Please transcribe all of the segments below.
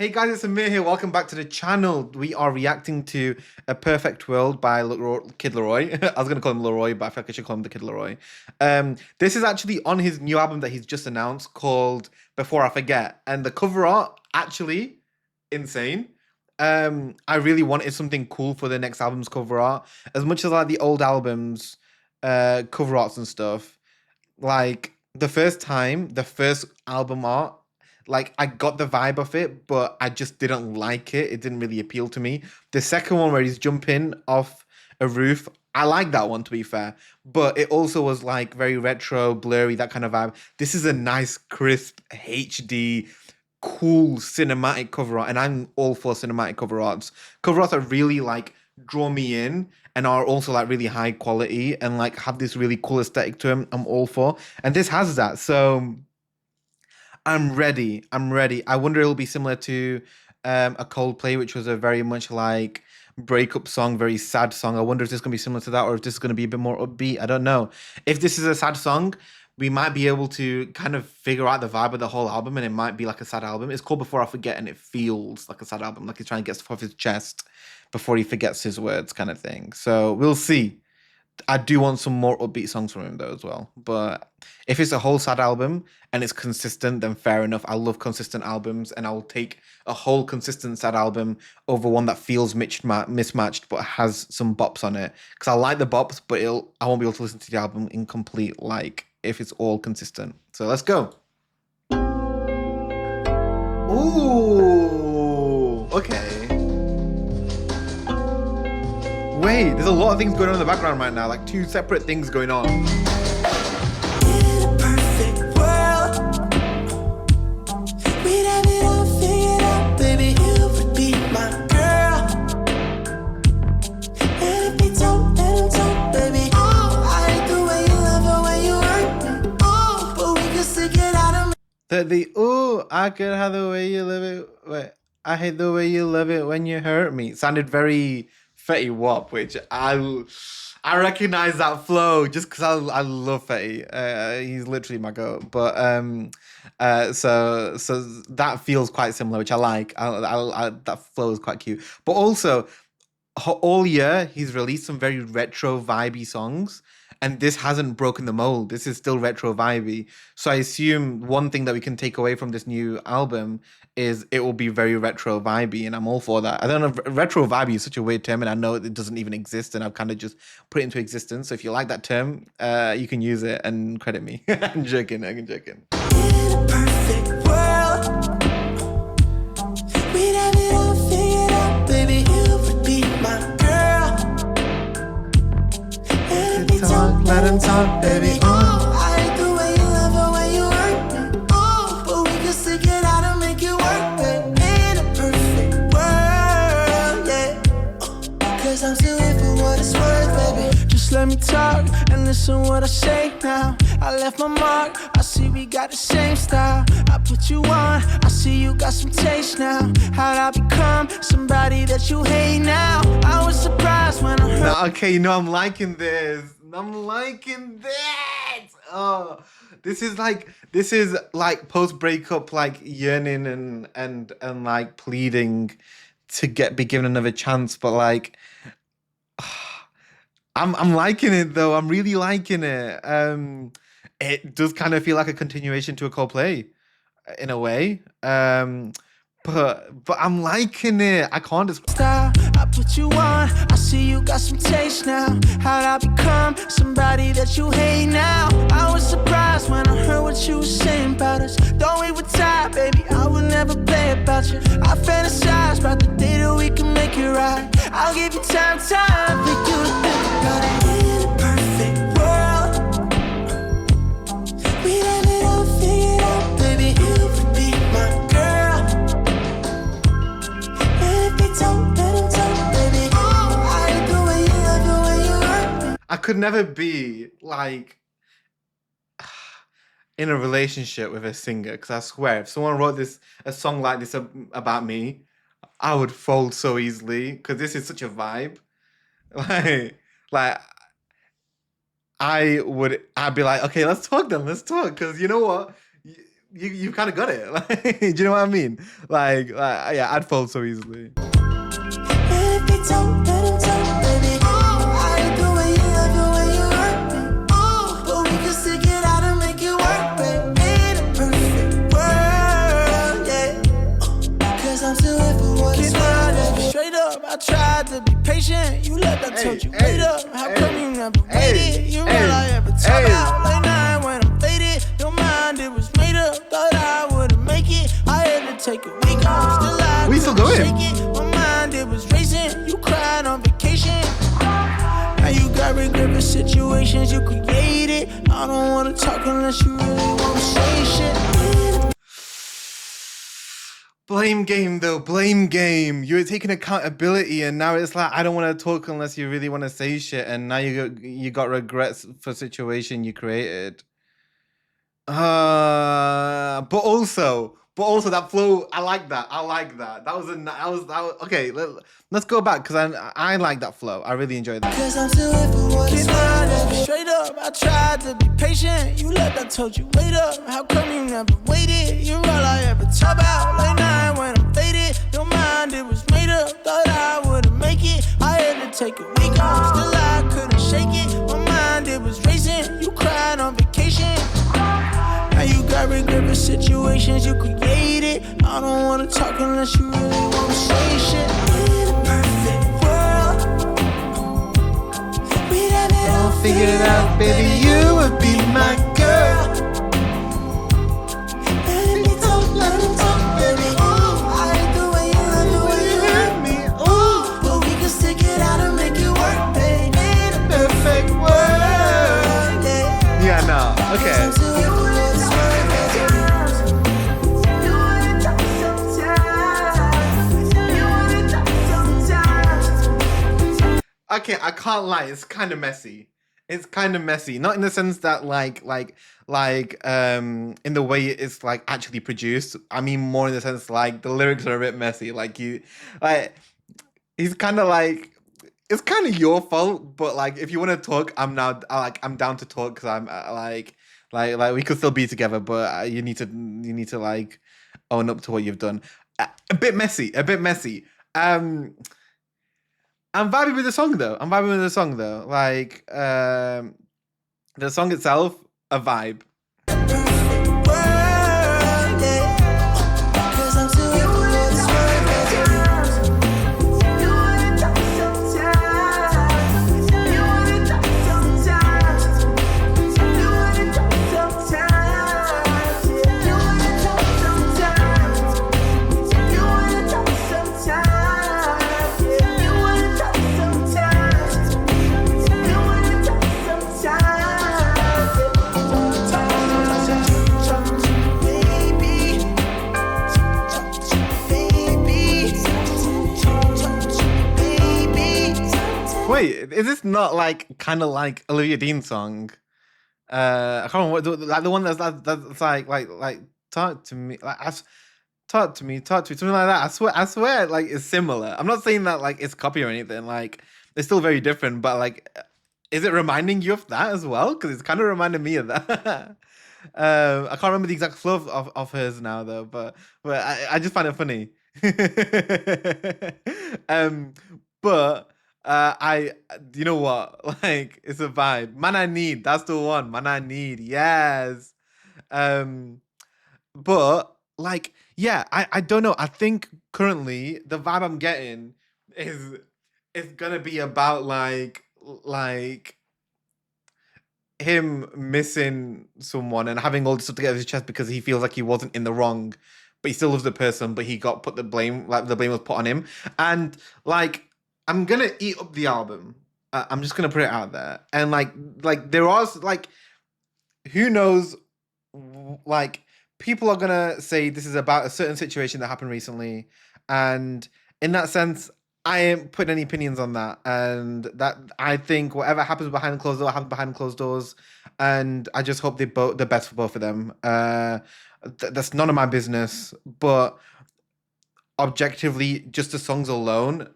Hey guys, it's Ammir here. Welcome back to the channel. We are reacting to A Perfect World by Kid LAROI. I was going to call him LAROI, but I feel like I should call him the Kid LAROI. This is actually on his new album that he's just announced called Before I Forget. And the cover art, actually, insane. I really wanted something cool for the next album's cover art. As much as I like the old albums, cover arts and stuff, like the first album art, like I got the vibe of it, but I just didn't like it. It didn't really appeal to me. The second one where he's jumping off a roof, I like that one to be fair, but it also was like very retro, blurry, that kind of vibe. This is a nice, crisp, HD, cool cinematic cover art, and I'm all for cinematic cover arts. Cover arts that really like draw me in and are also like really high quality and like have this really cool aesthetic to them. I'm all for, and this has that. So I'm ready. I'm ready. I wonder it'll be similar to a Coldplay, which was a very much like breakup song, very sad song. I wonder if this is gonna be similar to that, or if this is gonna be a bit more upbeat. I don't know. If this is a sad song, we might be able to kind of figure out the vibe of the whole album, and it might be like a sad album. It's called Before I Forget, and it feels like a sad album, like he's trying to get stuff off his chest before he forgets his words, kind of thing. So we'll see. I do want some more upbeat songs from him though as well. But if it's a whole sad album and it's consistent, then fair enough. I love consistent albums, and I'll take a whole consistent sad album over one that feels mismatched but has some bops on it. Because I like the bops, but I won't be able to listen to the album incomplete like if it's all consistent. So let's go. Ooh, okay. Wait, there's a lot of things going on in the background right now, like two separate things going on. I could have the way you live it. Wait, I hate the way you love it when you hurt me. Sounded very Fetty Wap, which I recognize that flow just because I love Fetty. He's literally my goat. But so that feels quite similar, which I like. That flow is quite cute. But also, all year he's released some very retro vibey songs, and this hasn't broken the mold. This is still retro vibey. So I assume one thing that we can take away from this new album is it will be very retro vibey, and I'm all for that. I don't know, retro vibey is such a weird term, and I know it doesn't even exist, and I've kind of just put it into existence. So if you like that term, you can use it and credit me. I'm joking. I'm joking. Perfect world. We'd have it all figured out, baby. You would be my girl. Let him talk, baby. Oh, I hate the way you love her when you work me. Oh, but we can stick it out and make it work, babe. In a perfect world, yeah. Cause I'm still here for what it's worth, baby. Just let me talk and listen what I say now. I left my mark, I see we got the same style. I put you on, I see you got some taste now. How'd I become somebody that you hate now? I was surprised when I heard. Nah, okay, I'm liking this. I'm liking this. Oh, this is like post breakup, like yearning and like pleading to be given another chance, but like I'm liking it though. I'm really liking it. It does kind of feel like a continuation to a Coldplay in a way. But I'm liking it. I can't describe. I put you on. I see you got some taste now. How'd I become somebody that you hate now? I was surprised when I heard what you were saying about us. Though we were tired, baby, I would never play about you. I fantasize about the day that we can make it right. I'll give you time for you to think about it. In a perfect world, we'd have it all figured out, baby. You would be my girl. I could never be like in a relationship with a singer, because I swear if someone wrote a song like this about me, I would fold so easily, because this is such a vibe. Like I'd be like, okay, let's talk then, because you know what? you kind of got it. Like, do you know what I mean? Yeah, I'd fold so easily. If you don't, let him talk, baby. I like the way you love the way you hurt me. But we can stick it out and make it work, babe. In a perfect world, yeah. Cause I'm still here for what it's worth. Straight up, I tried to be patient. You left, I told you, wait up. How come you never waited? You're all I ever talk about. Late night when I'm faded. Your mind, it was made up. Thought I wouldn't make it. I had to take a week off. Still I We still going. shake it. My mind, it was racing. You cried on vacation. Now you got regret for situations you created. I don't wanna talk unless you really wanna say shit. Blame game though, blame game. You were taking accountability, and now it's like I don't want to talk unless you really want to say shit, and now you got regrets for situation you created. But also that flow, I like that. That was okay. Let's go back because I like that flow. I really enjoyed that. Cause I'm still here for what it's worth. Straight up, I tried to be patient. You left, I told you, wait up. How come you never waited? You're all I ever talk about. Late night when I'm faded. Your mind, it was made up. Thought I wouldn't make it. I had to take a week off. Still I couldn't shake it. My mind, it was racing. You cried on vacation. Now you got regret for situations you created. I don't wanna talk unless you really wanna say shit. In a perfect world, we'd have it all figured out, baby. You would be my girl. Let him talk, baby. I like the way you love the way you hurt me. But we can stick it out and make it work, baby. In a perfect world, yeah. Yeah, no, okay. Okay, I can't lie. It's kind of messy. It's kind of messy, not in the sense that in the way it's like actually produced. I mean more in the sense like the lyrics are a bit messy. Like he's kind of like it's kind of your fault, but like if you want to talk, I'm down to talk because I'm like we could still be together, but you need to like own up to what you've done. A bit messy, a bit messy. I'm vibing with the song though. Like the song itself, a vibe. Wait, is this not like kind of like Olivia Dean's song? I can't remember like the one that's like talk to me, talk to me, something like that. I swear, like it's similar. I'm not saying that like it's copy or anything. Like it's still very different, but like, is it reminding you of that as well? Because it's kind of reminding me of that. I can't remember the exact flow of hers now though, but I just find it funny. But you know what? Like it's a vibe. Man, I need. That's the one. Man, I need. Yes. But like, yeah, I don't know. I think currently the vibe I'm getting is it's gonna be about like him missing someone and having all this stuff to get off his chest because he feels like he wasn't in the wrong, but he still loves the person, but he got put the blame was put on him. And like I'm gonna eat up the album. I'm just gonna put it out there. And like there are like who knows, like people are gonna say this is about a certain situation that happened recently, and in that sense I ain't putting any opinions on that, and that I think whatever happens behind closed doors happens behind closed doors, and I just hope the best for both of them. That's none of my business, but objectively, just the songs alone,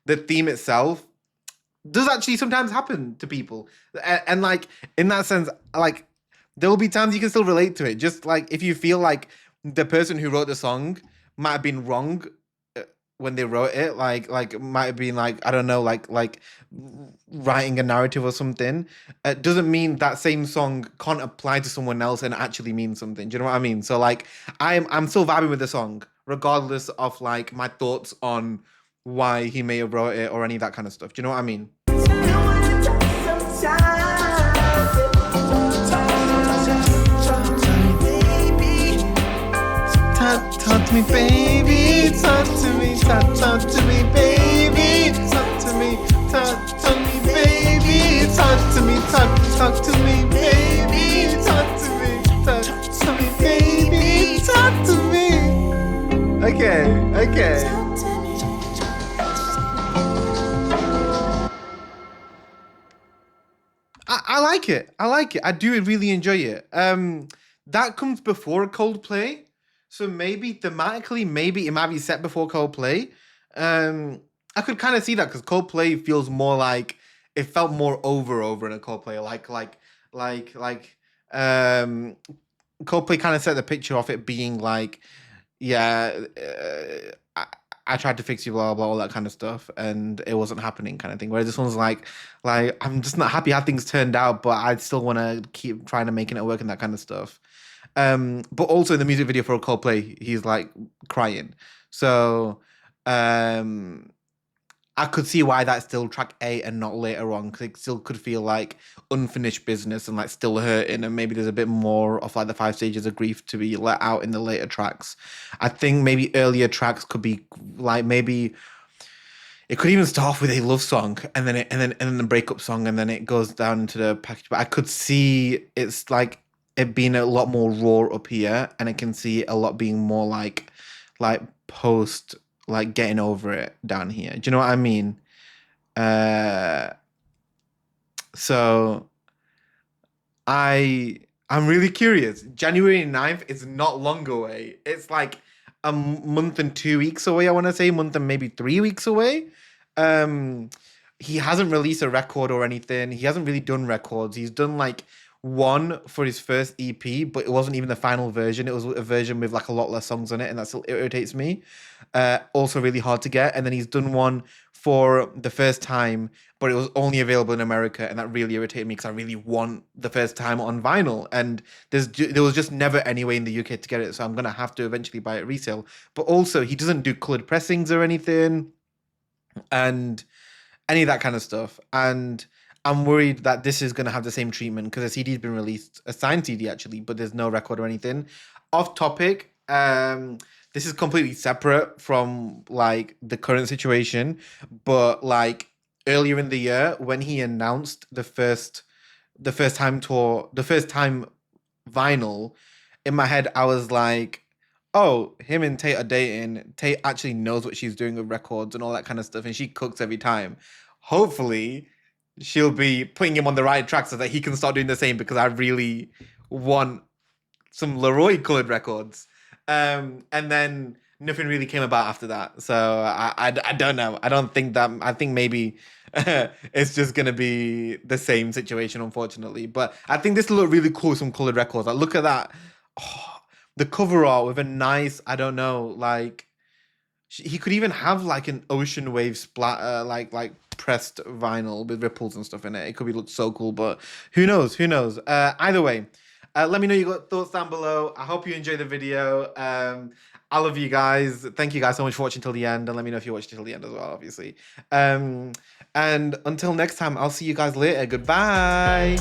the theme itself does actually sometimes happen to people, and like in that sense, like there will be times you can still relate to it. Just like if you feel like the person who wrote the song might have been wrong uh, when they wrote it, like might have been like I don't know, like writing a narrative or something. It doesn't mean that same song can't apply to someone else and actually mean something. Do you know what I mean? So like I'm still vibing with the song, regardless of like my thoughts on why he may have wrote it or any of that kind of stuff. Do you know what I mean? Talk to me, baby. Talk to me, talk to me, baby. Talk to me, talk to me, baby. Talk to me, talk to me, baby. Talk to me, talk to me, baby. Talk to me. Okay. I like it. I like it. I do really enjoy it. That comes before Coldplay, so maybe thematically, maybe it might be set before Coldplay. I could kind of see that because Coldplay feels more like it felt more over in a Coldplay, like Coldplay kind of set the picture of it being like, yeah, I tried to fix you, blah blah, all that kind of stuff, and it wasn't happening, kind of thing. Whereas this one's like I'm just not happy how things turned out, but I still want to keep trying to making it work and that kind of stuff. But also in the music video for Coldplay, he's like crying, so um, I could see why that's still track 8 and not later on, because it still could feel like unfinished business and like still hurting, and maybe there's a bit more of like the 5 stages of grief to be let out in the later tracks. I think maybe earlier tracks could be like maybe it could even start off with a love song and then the breakup song and then it goes down into the package. But I could see it's like it being a lot more raw up here, and I can see a lot being more like post like getting over it down here. Do you know what I mean? Uh, so I'm really curious. January 9th is not long away. It's like a month and 2 weeks away, I want to say, month and maybe 3 weeks away. Um, he hasn't released a record or anything. He hasn't really done records. He's done like one for his first EP, but it wasn't even the final version. It was a version with like a lot less songs on it, and that still irritates me. Also really hard to get. And then he's done one for the first time, but it was only available in America, and that really irritated me because I really want the first time on vinyl, and there was just never any way in the UK to get it, so I'm gonna have to eventually buy it resale. But also, he doesn't do colored pressings or anything, and any of that kind of stuff. And I'm worried that this is going to have the same treatment because a CD's been released, a signed CD actually, but there's no record or anything. Off topic, this is completely separate from like the current situation, but like earlier in the year when he announced the first time tour, the first time vinyl, in my head I was like, oh, him and Tate are dating. Tate actually knows what she's doing with records and all that kind of stuff, and she cooks every time. Hopefully, she'll be putting him on the right track so that he can start doing the same because I really want some LAROI colored records. And then nothing really came about after that. So I don't know. I don't think that. I think maybe it's just gonna be the same situation, unfortunately. But I think this will look really cool. Some colored records. Like look at that. Oh, the cover art with a nice. I don't know. Like he could even have like an ocean wave splatter, like pressed vinyl with ripples and stuff in it. It could be look so cool, but who knows? Who knows? Either way, let me know your thoughts down below. I hope you enjoyed the video. I love you guys. Thank you guys so much for watching till the end, and let me know if you watched till the end as well, obviously. And until next time, I'll see you guys later. Goodbye.